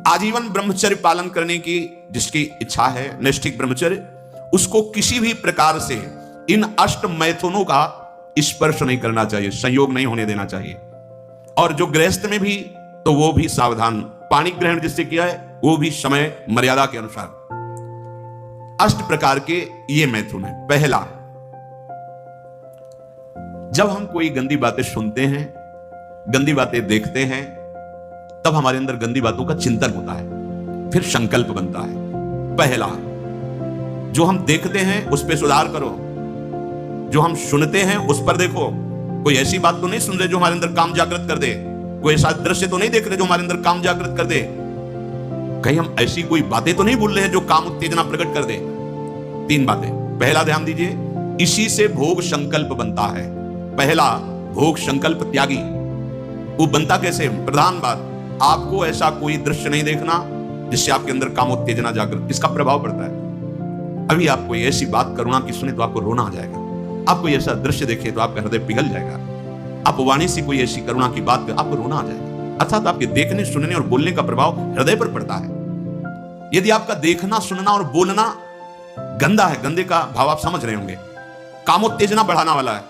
आजीवन ब्रह्मचर्य पालन करने की जिसकी इच्छा है, नैष्ठिक ब्रह्मचर्य, उसको किसी भी प्रकार से इन अष्ट मैथुनों का स्पर्श नहीं करना चाहिए, संयोग नहीं होने देना चाहिए। और जो गृहस्थ में भी, तो वो भी सावधान, पानी ग्रहण जिससे किया है वो भी समय मर्यादा के अनुसार। अष्ट प्रकार के ये मैथुन है। पहला, जब हम कोई गंदी बातें सुनते हैं, गंदी बातें देखते हैं, तब हमारे अंदर गंदी बातों का चिंतन होता है, फिर संकल्प बनता है। पहला, जो हम देखते हैं उस पर सुधार करो, जो हम सुनते हैं उस पर देखो। कोई ऐसी बात तो नहीं सुन रहे जो हमारे अंदर काम जागृत कर दे, कोई ऐसा दृश्य तो नहीं देख रहे जो हमारे अंदर काम जागृत कर दे, कहीं हम ऐसी कोई बातें तो नहीं भूल रहे हैं जो काम उत्तेजना प्रकट कर दे। 3 बातें। पहला, ध्यान दीजिए, इसी से भोग संकल्प बनता है। पहला, भोग संकल्प त्यागी। वो बनता कैसे? प्रधान बात, आपको ऐसा कोई दृश्य नहीं देखना जिससे आपके अंदर काम उत्तेजना जागृत, इसका प्रभाव पड़ता है। अभी आप कोई ऐसी बात करुणा की सुने तो आपको रोना आ जाएगा, आप कोई ऐसा दृश्य देखे तो आपका हृदय पिघल जाएगा, आप वाणी से कोई ऐसी करुणा की बात कर आपको रोना आ जाएगा। अर्थात आपके देखने, सुनने और बोलने का प्रभाव हृदय पर पड़ता है। यदि आपका देखना, सुनना और बोलना गंदा है, गंदे का भाव आप समझ रहे होंगे, कामोत्तेजना बढ़ाने वाला है,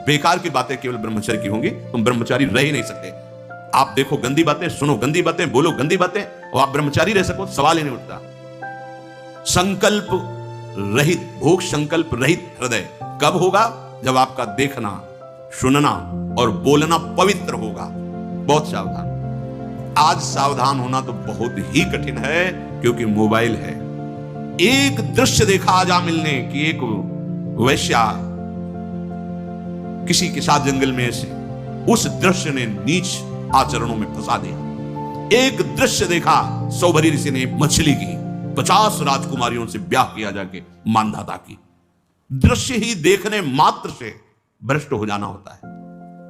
बेकार की बातें केवल ब्रह्मचर्य की होंगी, तुम ब्रह्मचारी रह ही नहीं सकते। आप देखो गंदी बातें, सुनो गंदी बातें, बोलो गंदी बातें, और आप ब्रह्मचारी रह सको, सवाल ही नहीं उठता। संकल्प रहित, भोग संकल्प रहित हृदय कब होगा? जब आपका देखना, सुनना और बोलना पवित्र होगा। बहुत सावधान। आज सावधान होना तो बहुत ही कठिन है, क्योंकि मोबाइल है। एक दृश्य देखा आज मिलने की, एक वैश्या किसी के साथ जंगल में ऐसे, उस दृश्य ने नीच आचरणों में फंसा दिया। एक दृश्य देखा, सौभरी ऋषि ने मछली की 50 राजकुमारियों से ब्याह किया जाके मानधाता की। दृश्य ही देखने मात्र से भ्रष्ट हो जाना होता है,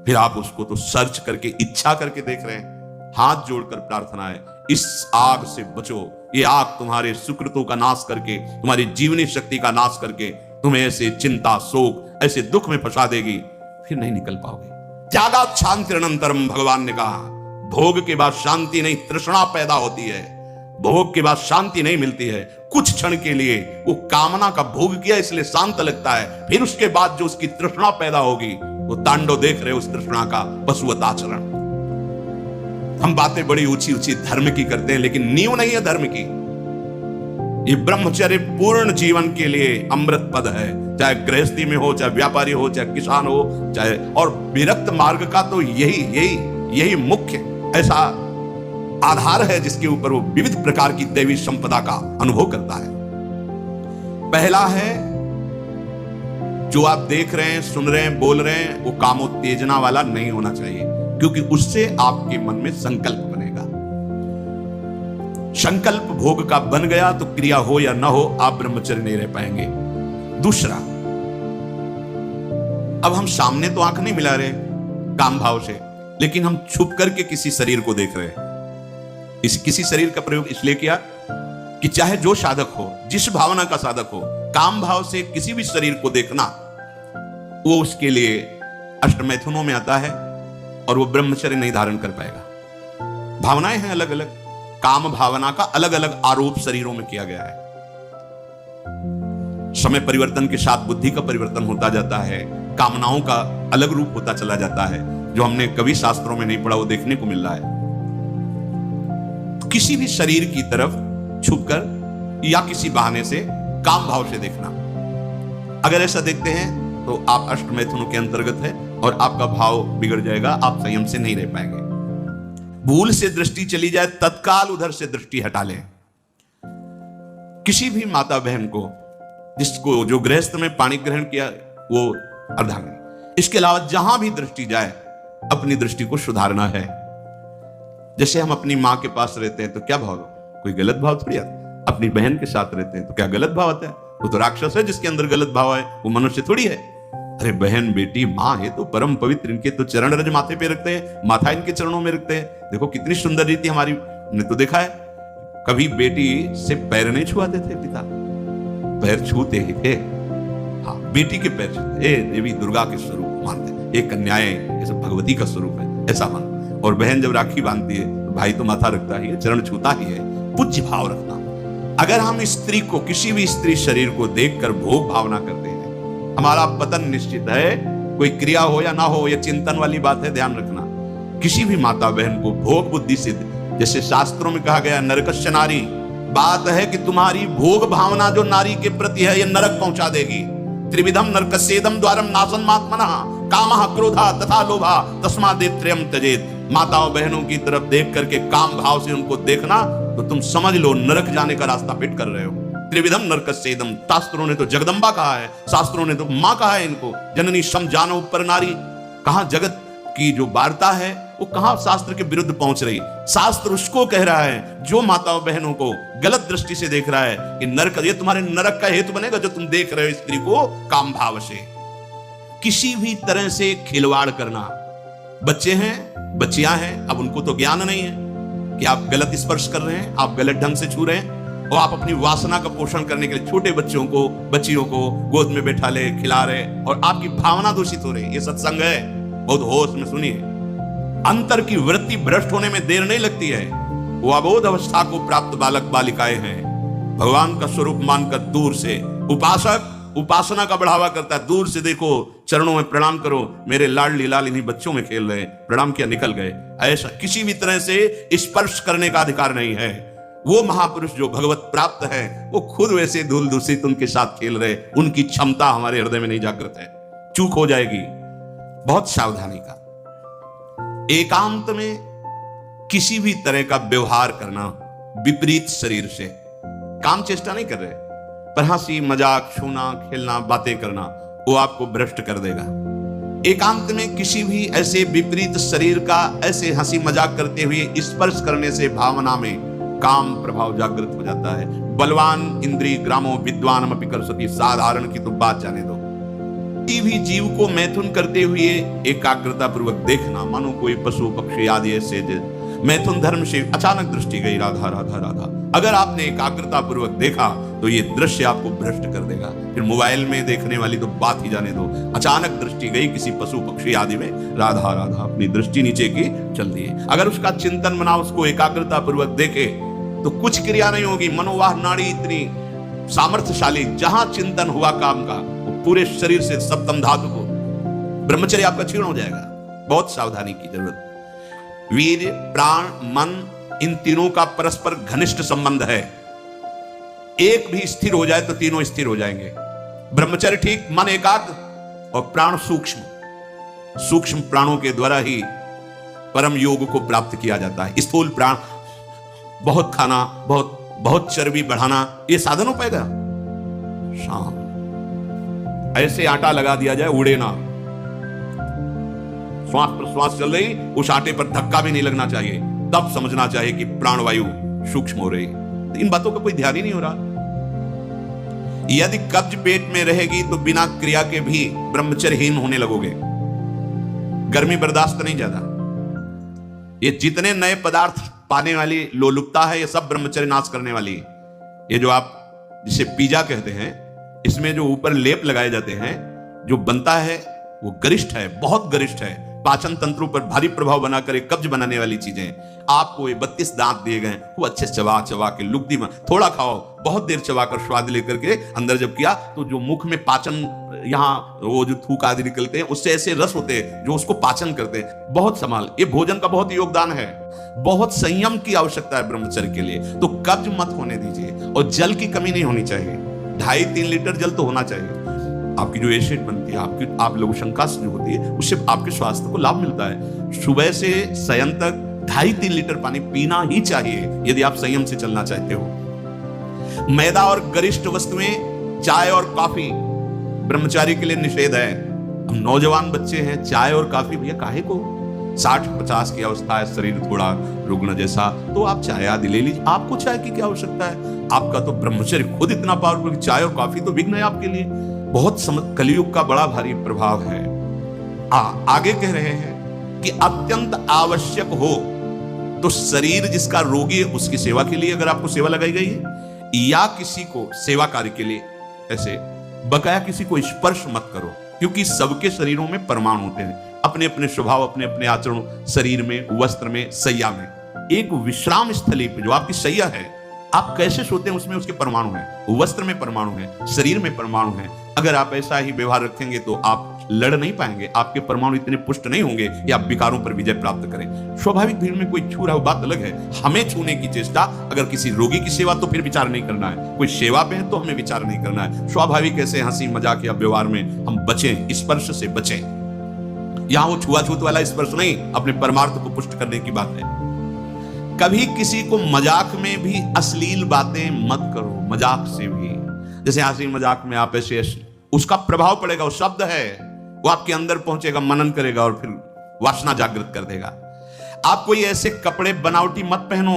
फिर आप उसको तो सर्च करके, इच्छा करके देख रहे हैं। हाथ जोड़कर प्रार्थना है, इस आग से बचो। ये आग तुम्हारे सुकृतों का नाश करके, तुम्हारी जीवनी शक्ति का नाश करके तुम्हें ऐसे चिंता, शोक, ऐसे दुख में फंसा देगी, फिर नहीं निकल पाओगे। त्यागात् शान्तिरनन्तरम, भगवान ने कहा, भोग के बाद शांति नहीं, तृष्णा पैदा होती है। भोग के बाद शांति नहीं मिलती है। कुछ क्षण के लिए वो कामना का भोग किया इसलिए शांत लगता है, फिर उसके बाद जो उसकी तृष्णा पैदा होगी, वो तांडव देख रहे उस तृष्णा का, पशुवत आचरण। हम बातें बड़ी ऊंची ऊंची धर्म की करते हैं, लेकिन नींव नहीं है धर्म की। ये ब्रह्मचर्य पूर्ण जीवन के लिए अमृत पद है, चाहे गृहस्थी में हो, चाहे व्यापारी हो, चाहे किसान हो, चाहे, और विरक्त मार्ग का तो यही मुख्य ऐसा आधार है जिसके ऊपर वो विविध प्रकार की दैवी संपदा का अनुभव करता है। पहला है, जो आप देख रहे हैं, सुन रहे हैं, बोल रहे हैं, वो कामोत्तेजना वाला नहीं होना चाहिए, क्योंकि उससे आपके मन में संकल्प बनेगा। संकल्प भोग का बन गया तो क्रिया हो या ना हो, आप ब्रह्मचर्य नहीं रह पाएंगे। दूसरा, अब हम सामने तो आंख नहीं मिला रहे काम भाव से, लेकिन हम छुप करके किसी शरीर को देख रहे हैं। किसी शरीर का प्रयोग इसलिए किया कि चाहे जो साधक हो, जिस भावना का साधक हो, काम भाव से किसी भी शरीर को देखना, वो उसके लिए अष्टमैथुनों में आता है और वो ब्रह्मचर्य नहीं धारण कर पाएगा। भावनाएं हैं अलग अलग, काम भावना का अलग अलग आरोप शरीरों में किया गया है। समय परिवर्तन के साथ बुद्धि का परिवर्तन होता जाता है, कामनाओं का अलग रूप होता चला जाता है, जो हमने कभी शास्त्रों में नहीं पढ़ा वो देखने को मिल रहा है। किसी भी शरीर की तरफ छुपकर या किसी बहाने से काम भाव से देखना, अगर ऐसा देखते हैं तो आप अष्टमैथुनों के अंतर्गत है और आपका भाव बिगड़ जाएगा, आप संयम से नहीं रह पाएंगे। भूल से दृष्टि चली जाए, तत्काल उधर से दृष्टि हटा लें। किसी भी माता बहन को, जिसको जो गृहस्थ में पाणी ग्रहण किया वो अर्धांगिनी, इसके अलावा जहां भी दृष्टि जाए अपनी दृष्टि को सुधारना है। जैसे हम अपनी माँ के पास रहते हैं तो क्या भाव, कोई गलत भाव थोड़ी आता है। अपनी बहन के साथ रहते हैं तो क्या गलत भाव आता है? वो तो राक्षस है जिसके अंदर गलत भाव है, वो मनुष्य थोड़ी है। अरे बहन, बेटी, माँ है तो परम पवित्र, इनके तो चरण रज माथे पे रखते हैं, माथा इनके चरणों में रखते हैं। देखो कितनी सुंदर रीति हमारी ने तो देखा है। कभी बेटी से पैर नहीं छुआते थे पिता, पैर छूते ही थे। हाँ, बेटी के पैर छूते, ये देवी दुर्गा के स्वरूप मानते हैं, ये कन्याएं ये सब भगवती का स्वरूप है, ऐसा मानते। और बहन जब राखी बांधती है तो भाई तो माथा रखता ही है, चरण छूता ही है, पूज्य भाव रखना। अगर हम स्त्री को, किसी भी स्त्री शरीर को देखकर भोग भावना करते हैं, हमारा पतन निश्चित है। कोई क्रिया हो या ना हो, यह चिंतन वाली बात है, ध्यान रखना। किसी भी माता बहन को भोग बुद्धि से, जैसे शास्त्रों में कहा गया नरकस्य नारी, बात है कि तुम्हारी भोग भावना जो नारी के प्रति है, यह नरक पहुंचा देगी। त्रिविधम नरकस्येदम द्वारम नासन् मात्मनः कामः क्रोधा तथा लोभा तस्मादेत्रयम् त्यजेत्। माताओं बहनों की तरफ देख करके काम भाव से उनको देखना, तो तुम समझ लो नरक जाने का रास्ता फिट कर रहे हो। त्रिविधम नरकस्येदम, शास्त्रों ने तो जगदम्बा कहा है, शास्त्रों ने तो मां कहा है इनको, जननी सम जानव पर नारी। कहां जगत की जो वार्ता है वो कहां शास्त्र के विरुद्ध पहुंच रही। शास्त्र उसको कह रहा है जो माताओं बहनों को गलत दृष्टि से देख रहा है कि नरक, ये तुम्हारे नरक का हेतु बनेगा जो तुम देख रहे हो स्त्री को काम भाव से। किसी भी तरह से खिलवाड़ करना, बच्चे हैं, बच्चियां हैं, अब उनको तो ज्ञान नहीं है कि आप गलत स्पर्श कर रहे हैं, आप गलत ढंग से छू रहे हैं, और आप अपनी वासना का पोषण करने के लिए छोटे बच्चों को, बच्चियों को गोद में बैठा ले, खिला रहे, और आपकी भावना दूषित हो रही। ये सत्संग है, बहुत होश में सुनिए। अंतर की वृत्ति भ्रष्ट होने में देर नहीं लगती है। वो अबोध अवस्था को प्राप्त बालक बालिकाएं हैं, भगवान का स्वरूप मानकर दूर से, उपासक उपासना का बढ़ावा करता है, दूर से देखो, चरणों में प्रणाम करो, मेरे लाडली लाल इन्हीं बच्चों में खेल रहे, प्रणाम किया निकल गए। ऐसा किसी भी तरह से स्पर्श करने का अधिकार नहीं है। वो महापुरुष जो भगवत प्राप्त है, वो खुद वैसे धूल दूषित उनके साथ खेल रहे, उनकी क्षमता हमारे हृदय में नहीं जागृत है। चूक हो जाएगी, बहुत सावधानी का। एकांत में किसी भी तरह का व्यवहार करना विपरीत शरीर से, काम चेष्टा नहीं कर रहे, पर हंसी मजाक, छूना, खेलना, बातें करना, वो आपको भ्रष्ट कर देगा। एकांत में किसी भी ऐसे विपरीत शरीर का ऐसे हंसी मजाक करते हुए स्पर्श करने से भावना में काम प्रभाव जागृत हो जाता है। बलवान इंद्रिय ग्रामो विद्वान अपि करसति, साधारण की तो बात जाने दो। किसी भी जीव को मैथुन करते हुए एकाग्रता पूर्वक देखना, मानो कोई पशु पक्षी आदि ऐसे मैथुन धर्म से अचानक दृष्टि गई, राधा राधा राधा, अगर आपने एकाग्रता पूर्वक देखा तो ये दृश्य आपको भ्रष्ट कर देगा। फिर मोबाइल में देखने वाली तो बात ही जाने दो, अचानक दृष्टि गई किसी पशु पक्षी आदि में, राधा राधा, अपनी दृष्टि नीचे की चल दी। अगर उसका चिंतन बना, उसको एकाग्रता पूर्वक देखे तो कुछ क्रिया नहीं होगी। मनोवाह नाड़ी इतनी सामर्थ्यशाली, जहां चिंतन हुआ काम का, पूरे शरीर से सप्तम धातु को, ब्रह्मचर्य आपका क्षीण हो जाएगा। बहुत सावधानी की जरूरत। वीर, प्राण, मन, इन तीनों का परस्पर घनिष्ठ संबंध है। एक भी स्थिर हो जाए तो तीनों स्थिर हो जाएंगे। ब्रह्मचर्य ठीक, मन एकाग्र, और प्राण सूक्ष्म। सूक्ष्म प्राणों के द्वारा ही परम योग को प्राप्त किया जाता है। स्थूल प्राण, बहुत खाना, बहुत चर्बी बढ़ाना, ये साधन हो पाएगा? शाम ऐसे आटा लगा दिया जाए, उड़े ना, श्वास प्रश्वास चल रही, उस आटे पर धक्का भी नहीं लगना चाहिए, तब समझना चाहिए कि प्राणवायु सूक्ष्म हो रही। तो इन बातों का कोई ध्यान ही नहीं हो रहा। यदि कब्ज पेट में रहेगी तो बिना क्रिया के भी ब्रह्मचर्यहीन होने लगोगे। गर्मी बर्दाश्त नहीं ज्यादा, ये जितने नए पदार्थ पाने वाली लोलुपता है, ये सब ब्रह्मचर्य नाश करने वाली। ये जो आप जिसे पिज्जा कहते हैं, इसमें जो ऊपर लेप लगाए जाते हैं, जो बनता है वो गरिष्ठ है, बहुत गरिष्ठ है, पाचन तंत्रों पर भारी प्रभाव बनाकर एक कब्ज बनाने वाली चीजें। आपको ये 32 दांत दिए गए, वो अच्छे चबा चबा के लुगदी में थोड़ा खाओ, बहुत देर चबाकर स्वाद लेकर के अंदर जब किया तो जो मुख में पाचन, यहाँ वो जो थूक आदि निकलते हैं, उससे ऐसे रस होते हैं जो उसको पाचन करते हैं। बहुत संभाल, ये भोजन का बहुत योगदान है। बहुत संयम की आवश्यकता है ब्रह्मचर्य के लिए। तो कब्ज मत होने दीजिए, और जल की कमी नहीं होनी चाहिए। 2.5-3 लीटर जल तो होना चाहिए। आपकी जो एसिड बनती है, आपकी आप लघु शंका जो होती है, उससे आपके स्वास्थ्य को लाभ मिलता है। सुबह से शयन तक 2.5-3 लीटर पानी पीना ही चाहिए यदि आप संयम से चलना चाहते हो। मैदा और गरिष्ठ वस्तुएं, चाय और कॉफी ब्रह्मचारी के लिए निषेध है। हम नौजवान बच्चे हैं, चाय और कॉफी भैया काहे को? 60-50 की अवस्था है, शरीर थोड़ा रुग्ण जैसा, तो आप चाय आदि ले लीजिए। आपको चाय की क्या आवश्यकता है? आपका तो ब्रह्मचर्य खुद इतना पावरफुल, चाय और कॉफी तो विघ्न है आपके लिए। बहुत कलयुग का बड़ा भारी प्रभाव है। आगे कह रहे हैं कि अत्यंत आवश्यक हो तो शरीर जिसका रोगी है उसकी सेवा के लिए अगर आपको सेवा लगाई गई है, या किसी को सेवा कार्य के लिए, ऐसे बकाया किसी को स्पर्श मत करो, क्योंकि सबके शरीरों में परमाणु होते हैं, अपने अपने स्वभाव, अपने अपने आचरण, शरीर में, वस्त्र में, सैया में। एक विश्राम स्थली पे जो आपकी सैया है, आप कैसे सोते हैं उसमें उसके परमाणु हैं, वस्त्र में परमाणु हैं, शरीर में परमाणु हैं। अगर आप ऐसा ही व्यवहार रखेंगे तो आप लड़ नहीं पाएंगे, आपके परमाणु इतने पुष्ट नहीं होंगे कि आप विकारों पर विजय प्राप्त करें। स्वाभाविक भीड़ में कोई छू रहा हो बात अलग है, हमें छूने की चेष्टा, अगर किसी रोगी की सेवा तो फिर विचार नहीं करना है, कोई सेवा पे है तो हमें विचार नहीं करना है। स्वाभाविक ऐसे हंसी मजाक या व्यवहार में हम बचें, स्पर्श से बचें। यहां वो छुआछूत वाला स्पर्श नहीं, अपने परमार्थ को पुष्ट करने की बात है। कभी किसी को मजाक में भी अश्लील बातें मत करो, मजाक से भी। जैसे हंसी मजाक में आप ऐसे, उसका प्रभाव पड़ेगा, वो शब्द है, वो आपके अंदर पहुंचेगा, मनन करेगा और फिर वासना जागृत कर देगा। आप कोई ऐसे कपड़े बनावटी मत पहनो,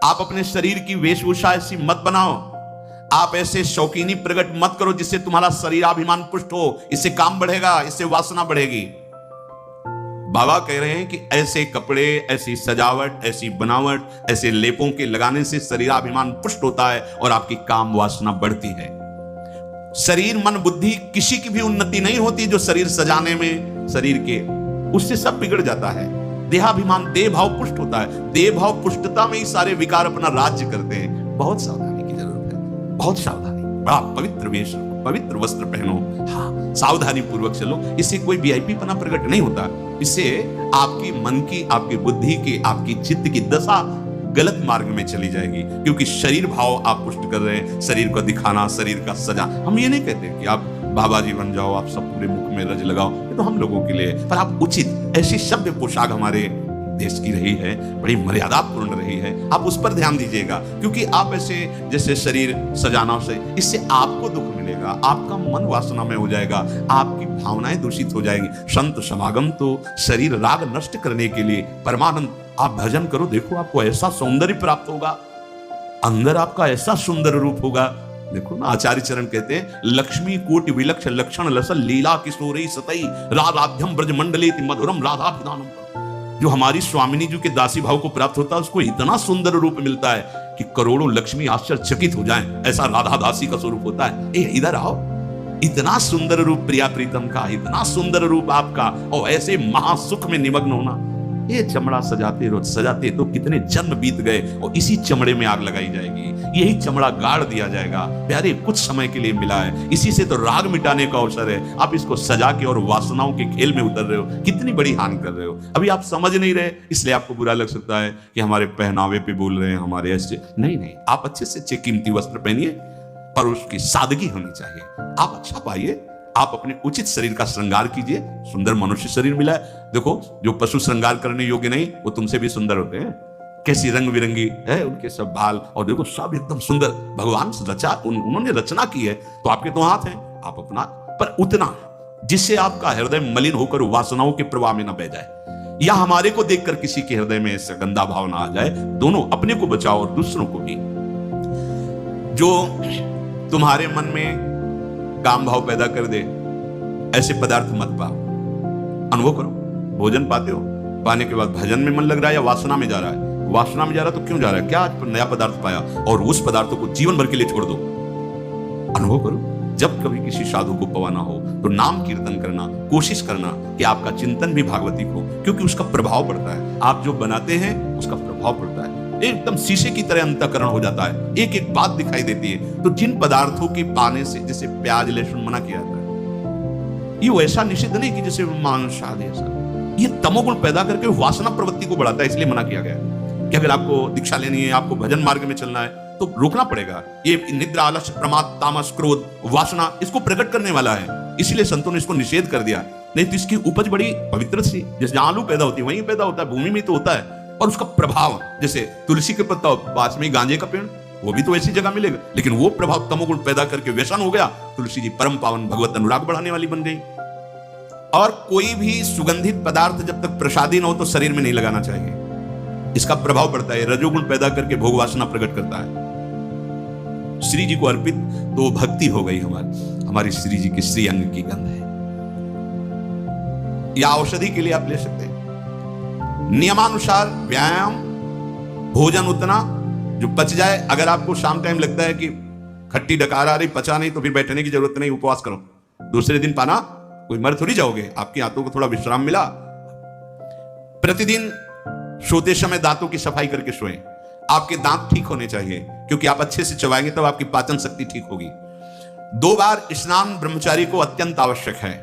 आप अपने शरीर की वेशभूषा ऐसी मत बनाओ, आप ऐसे शौकीनी प्रकट मत करो जिससे तुम्हारा शरीराभिमान पुष्ट हो, इससे काम बढ़ेगा, इससे वासना बढ़ेगी। बाबा कह रहे हैं कि ऐसे कपड़े, ऐसी सजावट, ऐसी बनावट, ऐसे लेपों के लगाने से शरीराभिमान पुष्ट होता है और आपकी काम वासना बढ़ती है। शरीर मन बुद्धि किसी की भी उन्नति नहीं होती जो शरीर सजाने में, शरीर के, उससे सब बिगड़ जाता है। देहाभिमान, देह भाव पुष्ट होता है, देह भाव पुष्टता में ही सारे विकार अपना राज्य करते हैं। बहुत सावधानी की जरूरत है, बहुत सावधानी। बड़ा पवित्र वेश, पवित्र वस्त्र पहनो, हाँ सावधानी पूर्वक चलो, इससे कोई वीआईपी पना प्रकट नहीं होता। इससे आपकी मन की, आपकी बुद्धि की, आपकी चित्त की दशा गलत मार्ग में चली जाएगी, क्योंकि शरीर भाव आप पुष्ट कर रहे हैं, शरीर को दिखाना, शरीर का सजा। हम ये नहीं कहते कि आप बाबा जी बन जाओ, आप सब पूरे मुख में रज लगाओ, ये तो हम लोगों के लिए, पर आप उचित ऐसी शब्द पोशाक हमारे देश की रही है, बड़ी मर्यादापूर्ण रही है, आप उस पर ध्यान दीजिएगा। क्योंकि आप ऐसे जैसे शरीर सजाना से, इससे आपको दुख मिलेगा, आपका मन वासना में हो जाएगा, आपकी भावनाएं दूषित हो जाएंगी। संत समागम तो शरीर राग नष्ट करने के लिए, परमानंद आप भजन करो, देखो आपको ऐसा सौंदर्य प्राप्त होगा, अंदर आपका ऐसा सुंदर रूप होगा। देखो ना, आचार्य चरण कहते हैं, लक्ष्मी कोटि विलक्ष लक्षण लसल लीला किशोरी सतई राधाध्यम ब्रज मंडले मधुरम राधाभिधानम। जो हमारी स्वामिनी जी के दासी भाव को प्राप्त होता है, उसको इतना सुंदर रूप मिलता है कि करोड़ों लक्ष्मी आश्चर्यचकित हो जाएं, ऐसा राधा दासी का स्वरूप होता है। ए इधर आओ, इतना सुंदर रूप प्रिया प्रीतम का, इतना सुंदर रूप आपका, और ऐसे महासुख में निमग्न होना। ये चमड़ा सजाते रोज सजाते तो कितने जन्म बीत गए, और इसी चमड़े में आग लगाई जाएगी, यही चमड़ा गाड़ दिया जाएगा। प्यारे, कुछ समय के लिए मिला है, इसी से तो राग मिटाने का अवसर है। आप इसको सजा के और वासनाओं के खेल में उतर रहे हो, कितनी बड़ी हानि कर रहे हो। अभी आप समझ नहीं रहे, इसलिए आपको बुरा लग सकता है कि हमारे पहनावे पे बोल रहे हैं, हमारे ऐसे नहीं, आप अच्छे से अच्छे कीमती वस्त्र पहनिए, पर उसकी सादगी होनी चाहिए। आप अच्छा पाइए, आप अपने उचित शरीर का श्रृंगार कीजिए। सुंदर मनुष्य शरीर मिला है, देखो जो पशु श्रृंगार करने योग्य नहीं, वो तुमसे भी सुंदर होते हैं। कैसी रंग बिरंगी है उनके सब बाल, और देखो सब एकदम सुंदर, भगवान रचा, उन्होंने रचना की है, तो आपके तो हाथ हैं, आप अपना, पर उतना जिससे आपका हृदय मलिन होकर वासनाओं के प्रवाह में न बह जाए, या हमारे को देखकर किसी के हृदय में ऐसा गंदा भाव ना आ जाए। दोनों, अपने को बचाओ और दूसरों को भी। जो तुम्हारे मन में काम भाव पैदा कर दे, ऐसे पदार्थ मत पाओ। अनुभव करो, भोजन पाते हो, पाने के बाद भजन में मन लग रहा है या वासना में जा रहा है? वासना में जा रहा तो क्यों जा रहा है? क्या आज नया पदार्थ पाया, और उस पदार्थों को जीवन भर के लिए छोड़ दो। अनुभव करो, जब कभी किसी साधु को पवाना हो तो नाम कीर्तन करना, कोशिश करना कि आपका चिंतन भी भागवती हो, क्योंकि उसका प्रभाव पड़ता है। आप जो बनाते हैं उसका प्रभाव पड़ता है, एकदम शीशे की तरह अंतःकरण हो जाता है, एक एक बात दिखाई देती है। तो जिन पदार्थों के पाने से, जैसे प्याज लहसुन मना किया जाता है, ये वैसा निषिद्ध नहीं कि जैसे मांस आदि, ऐसा ये तमोगुण पैदा करके वासना प्रवृत्ति को बढ़ाता है, इसलिए मना किया गया है कि अगर आपको दीक्षा लेनी है, आपको भजन मार्ग में चलना है, तो रोकना पड़ेगा। ये निद्रा, आलस्य, प्रमाद, तामस, क्रोध, वासना, इसको प्रकट करने वाला है, इसलिए संतों ने इसको निषेध कर दिया। नहीं तो इसकी उपज बड़ी पवित्र सी, जैसे जहां आलू पैदा होती है वहीं पैदा होता है, भूमि में तो होता है, और उसका प्रभाव जैसे तुलसी के पत्ता, पास में गांजे का पेड़, वो भी तो ऐसी जगह मिलेगा, लेकिन वो प्रभाव तमोगुण पैदा करके व्यसन हो गया। तुलसी जी परम पावन भगवत अनुराग बढ़ाने वाली बन गई। और कोई भी सुगंधित पदार्थ जब तक प्रसादी न हो तो शरीर में नहीं लगाना चाहिए, इसका प्रभाव पड़ता है, रजोगुण पैदा करके भोग वासना प्रकट करता है। श्री जी को अर्पित तो भक्ति हो गई हमारी श्री जी की श्री अंग की गंध है, या औषधि के लिए आप ले सकते हैं। नियमानुसार व्यायाम, भोजन उतना जो पच जाए। अगर आपको शाम टाइम लगता है कि खट्टी डकार आ रही, पचा नहीं, तो फिर बैठने की जरूरत नहीं, उपवास करो, दूसरे दिन पाना, कोई मर थोड़ी जाओगे, आपके हाथों को थोड़ा विश्राम मिला। प्रतिदिन सोते समय दांतों की सफाई करके सोएं। आपके दांत ठीक होने चाहिए, क्योंकि आप अच्छे से चबाएंगे तब आपकी पाचन शक्ति ठीक होगी। 2 बार स्नान ब्रह्मचारी को अत्यंत आवश्यक है।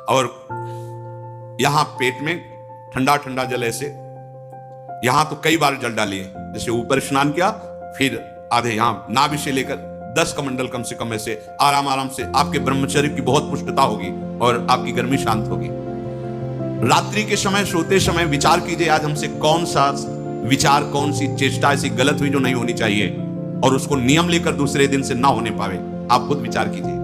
और यहां पेट में ठंडा ठंडा जल ऐसे, यहां तो कई बार जल डालिए, जैसे ऊपर स्नान किया, फिर आधे यहां नाभि से लेकर 10 कमंडल कम से कम ऐसे आराम आराम से, आपके ब्रह्मचर्य की बहुत पुष्टता होगी और आपकी गर्मी शांत होगी। रात्रि के समय सोते समय विचार कीजिए, आज हमसे कौन सा विचार, कौन सी चेष्टा ऐसी गलत हुई जो नहीं होनी चाहिए, और उसको नियम लेकर दूसरे दिन से ना होने पावे। आप खुद विचार कीजिए।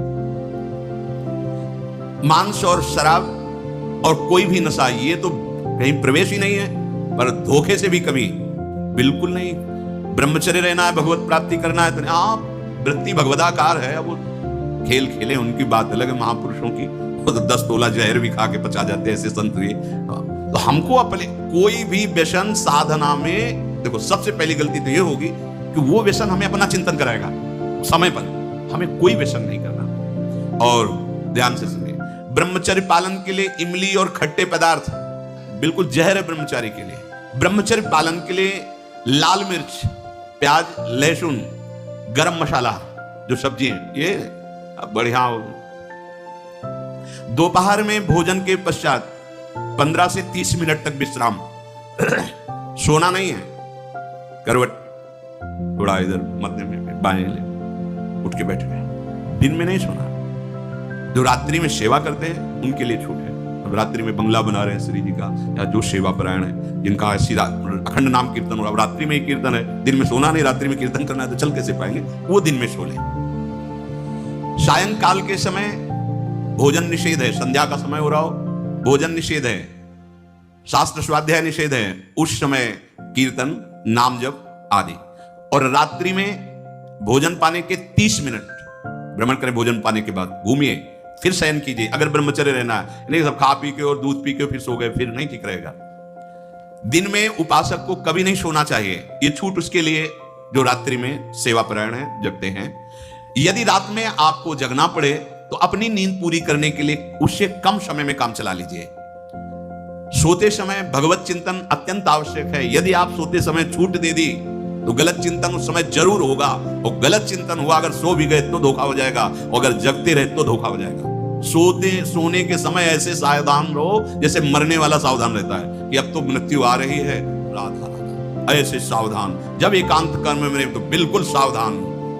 मांस और शराब और कोई भी नशा, ये तो कहीं प्रवेश ही नहीं है, पर धोखे से भी कभी बिल्कुल नहीं। ब्रह्मचर्य रहना है, भगवत प्राप्ति करना है, तो आप वृत्ति भगवदाकार है। अब वो खेल खेले उनकी बात अलग है, महापुरुषों की वो तो 10 तोला जहर भी खा के पचा जाते हैं ऐसे संत ये। तो हमको अपने कोई भी व्यसन साधना में, देखो सबसे पहली गलती तो ये होगी कि वो व्यसन हमें अपना चिंतन कराएगा समय पर, हमें कोई व्यसन नहीं करना। और ध्यान से सुनिए, ब्रह्मचर्य पालन के लिए इमली और खट्टे पदार्थ बिल्कुल जहर है ब्रह्मचारी के लिए। ब्रह्मचर्य पालन के लिए लाल मिर्च, प्याज, लहसुन, गरम मसाला, जो सब्जी है ये बढ़िया। दोपहर में भोजन के पश्चात 15 से 30 मिनट तक विश्राम। सोना नहीं है, करवट थोड़ा इधर मध्य में बाएं ले, उठ के बैठ गए। दिन में नहीं सोना। जो रात्रि में सेवा करते हैं उनके लिए छूट है। अब रात्रि में बंगला बना रहे हैं श्री जी का, या जो सेवा परायण है, जिनका सीधा अखंड नाम कीर्तन हो रहा है, रात्रि में ही कीर्तन है, दिन में सोना नहीं, रात्रि में कीर्तन करना है, तो चल कैसे पाएंगे? वो दिन में सो लें। सायंकाल के समय भोजन निषेध है। संध्या का समय हो रहा हो, भोजन निषेध है, शास्त्र स्वाध्याय निषेध है। उस समय कीर्तन, नाम जप आदि। और रात्रि में भोजन पाने के 30 मिनट भ्रमण करें। भोजन पाने के बाद घूमिए, फिर शयन कीजिए। अगर ब्रह्मचर्य रहना है, नहीं सब खा पी के और दूध पी के फिर सो गए, फिर नहीं ठीक रहेगा। दिन में उपासक को कभी नहीं सोना चाहिए। ये छूट उसके लिए जो रात्रि में सेवा परायण है, जगते हैं। यदि रात में आपको जगना पड़े तो अपनी नींद पूरी करने के लिए उससे कम समय में काम चला लीजिए। सोते समय भगवत चिंतन अत्यंत आवश्यक है। यदि आप सोते समय छूट दे दी तो गलत चिंतन उस समय जरूर होगा, और गलत चिंतन हुआ अगर सो भी गए तो धोखा हो जाएगा, और अगर जगते रहे तो धोखा हो जाएगा। सोने के समय ऐसे सावधान रहो जैसे मरने वाला सावधान रहता है कि अब तो मृत्यु आ रही है, राधा ऐसे सावधान। जब एकांत कर्म में तो बिल्कुल सावधान।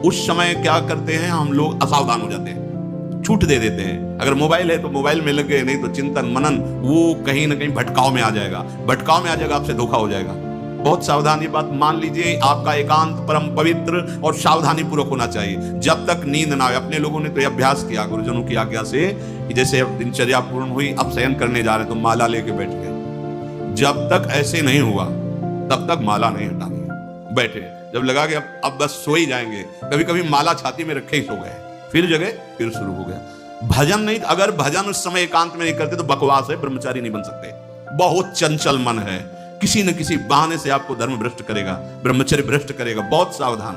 उस समय क्या करते हैं हम लोग? असावधान हो जाते हैं, छूट दे देते हैं। अगर मोबाइल है तो मोबाइल में लग गए, नहीं तो चिंतन मनन वो कहीं ना कहीं भटकाव में आ जाएगा, भटकाव में आ जाएगा, आपसे धोखा हो जाएगा। बहुत सावधान, ये बात मान लीजिए। आपका एकांत परम पवित्र और सावधानी पूर्वक होना चाहिए जब तक नींद ना आए। अपने लोगों ने तो यह अभ्यास किया गुरुजनों की आज्ञा से कि जैसे अब दिनचर्या पूर्ण हुई, अब शयन करने जा रहे तो माला लेके बैठ गए। जब तक ऐसे नहीं हुआ तब तक माला नहीं हटानी। बैठे, जब लगा कि अब बस सो ही जाएंगे, कभी कभी माला छाती में रखे ही सो गए, फिर जगह फिर शुरू हो गया। भजन नहीं, अगर भजन उस समय एकांत में नहीं करते तो बकवास है, ब्रह्मचारी नहीं बन सकते। बहुत चंचल मन है, किसी न किसी बहाने से आपको धर्म भ्रष्ट करेगा, ब्रह्मचर्य भ्रष्ट करेगा। बहुत सावधान।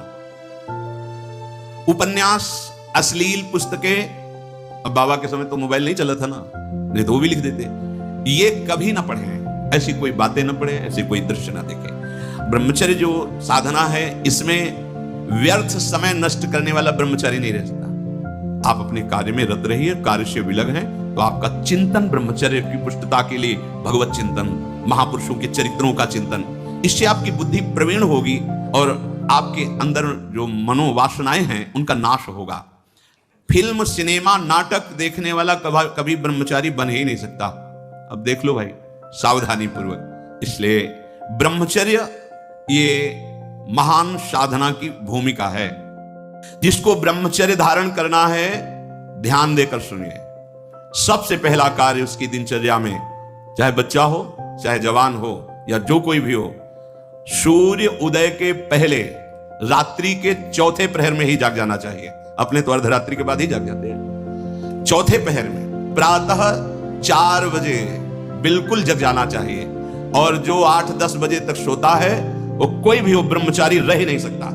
उपन्यास, अश्लील पुस्तकें, अब बाबा के समय तो मोबाइल नहीं चला था ना, नहीं तो वो भी लिख देते। ये कभी ना पढ़ें, ऐसी कोई बातें ना पढ़ें, ऐसे कोई दृश्य ना देखें। ब्रह्मचर्य जो साधना है, इसमें व्यर्थ समय नष्ट करने वाला ब्रह्मचारी नहीं रह सकता। आप अपने कार्य में रत रहिए, कार्य से विलग हैं तो आपका चिंतन ब्रह्मचर्य की पुष्टता के लिए भगवत चिंतन, महापुरुषों के चरित्रों का चिंतन, इससे आपकी बुद्धि प्रवीण होगी और आपके अंदर जो मनोवासनाएं हैं उनका नाश होगा। फिल्म, सिनेमा, नाटक देखने वाला कभी ब्रह्मचारी बन ही नहीं सकता। अब देख लो भाई, सावधानी पूर्वक। इसलिए ब्रह्मचर्य ये महान साधना की भूमिका है। जिसको ब्रह्मचर्य धारण करना है, ध्यान देकर सुनिए। सबसे पहला कार्य उसकी दिनचर्या में, चाहे बच्चा हो, चाहे जवान हो, या जो कोई भी हो, सूर्य उदय के पहले रात्रि के चौथे प्रहर में ही जाग जाना चाहिए। अपने तो अर्धरात्रि के बाद ही जाग जाते हैं। चौथे प्रहर में प्रातः 4 बजे बिल्कुल जग जाना चाहिए। और जो 8-10 बजे तक सोता है वो कोई भी हो, ब्रह्मचारी रह ही नहीं सकता,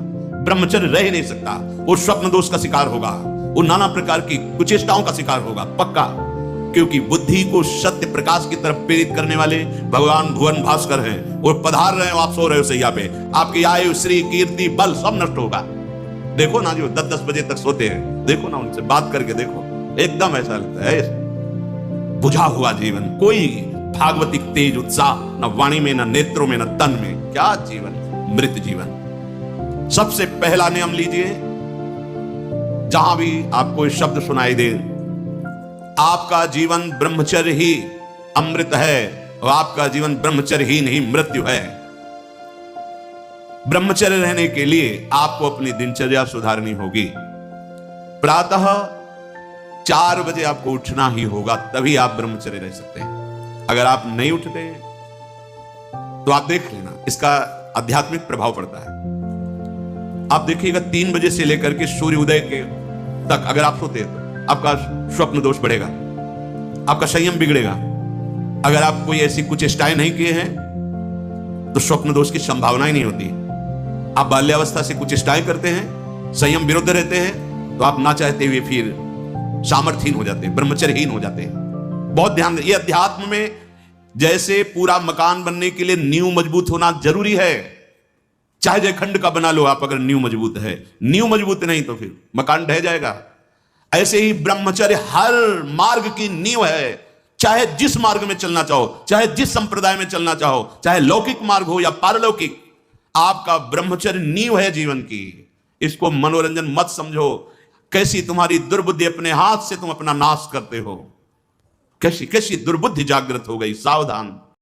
ब्रह्मचर्य रह ही नहीं सकता। वो स्वप्न दोष का शिकार होगा, वो नाना प्रकार की कुचेष्टाओं का शिकार होगा, पक्का। क्योंकि बुद्धि को सत्य प्रकाश की तरफ प्रेरित करने वाले भगवान भुवन भास्कर हैं। वो पधार रहे हो, आप सो रहे हो सैया पे, आपकी आयु श्री कीर्ति बल सब नष्ट होगा। देखो ना जो 10-10 बजे तक सोते हैं, देखो ना उनसे बात करके देखो, एकदम ऐसा लगता है बुझा हुआ जीवन, कोई भागवतिक तेज उत्साह न वाणी में, न नेत्रों में, न तन में। क्या जीवन, मृत जीवन। सबसे पहला नियम लीजिए, जहां भी आपको शब्द सुनाई दे, आपका जीवन ब्रह्मचर्य ही अमृत है और आपका जीवन ब्रह्मचर्य ही नहीं मृत्यु है। ब्रह्मचर्य रहने के लिए आपको अपनी दिनचर्या सुधारनी होगी। प्रातः 4 बजे आपको उठना ही होगा, तभी आप ब्रह्मचर्य रह सकते हैं। अगर आप नहीं उठते तो आप देख लेना, इसका आध्यात्मिक प्रभाव पड़ता है। आप देखिएगा 3 बजे से लेकर के सूर्योदय के तक अगर आप सोते हैं तो आपका स्वप्न दोष बढ़ेगा, आपका संयम बिगड़ेगा। अगर आप कोई ऐसी कुछ चेष्टाएं नहीं किए हैं तो स्वप्न दोष की संभावना ही नहीं होती। आप बाल्यावस्था से कुछ चेष्टाएं करते हैं, संयम विरुद्ध रहते हैं, तो आप ना चाहते हुए फिर सामर्थ्यहीन हो जाते हैं, ब्रह्मचर्यहीन हो जाते हैं। बहुत ध्यान दें, ये अध्यात्म में जैसे पूरा मकान बनने के लिए नींव मजबूत होना जरूरी है। चाहे जयखंड का बना लो आप, अगर नींव मजबूत है, नींव मजबूत नहीं तो फिर मकान ढह जाएगा। ऐसे ही ब्रह्मचर्य हर मार्ग की नींव है। चाहे जिस मार्ग में चलना चाहो, चाहे जिस संप्रदाय में चलना चाहो, चाहे लौकिक मार्ग हो या पारलौकिक, आपका ब्रह्मचर्य नींव है जीवन की। इसको मनोरंजन मत समझो। कैसी तुम्हारी दुर्बुद्धि, अपने हाथ से तुम अपना नाश करते हो। कैसी कैसी दुर्बुद्धि जागृत हो गई, सावधान।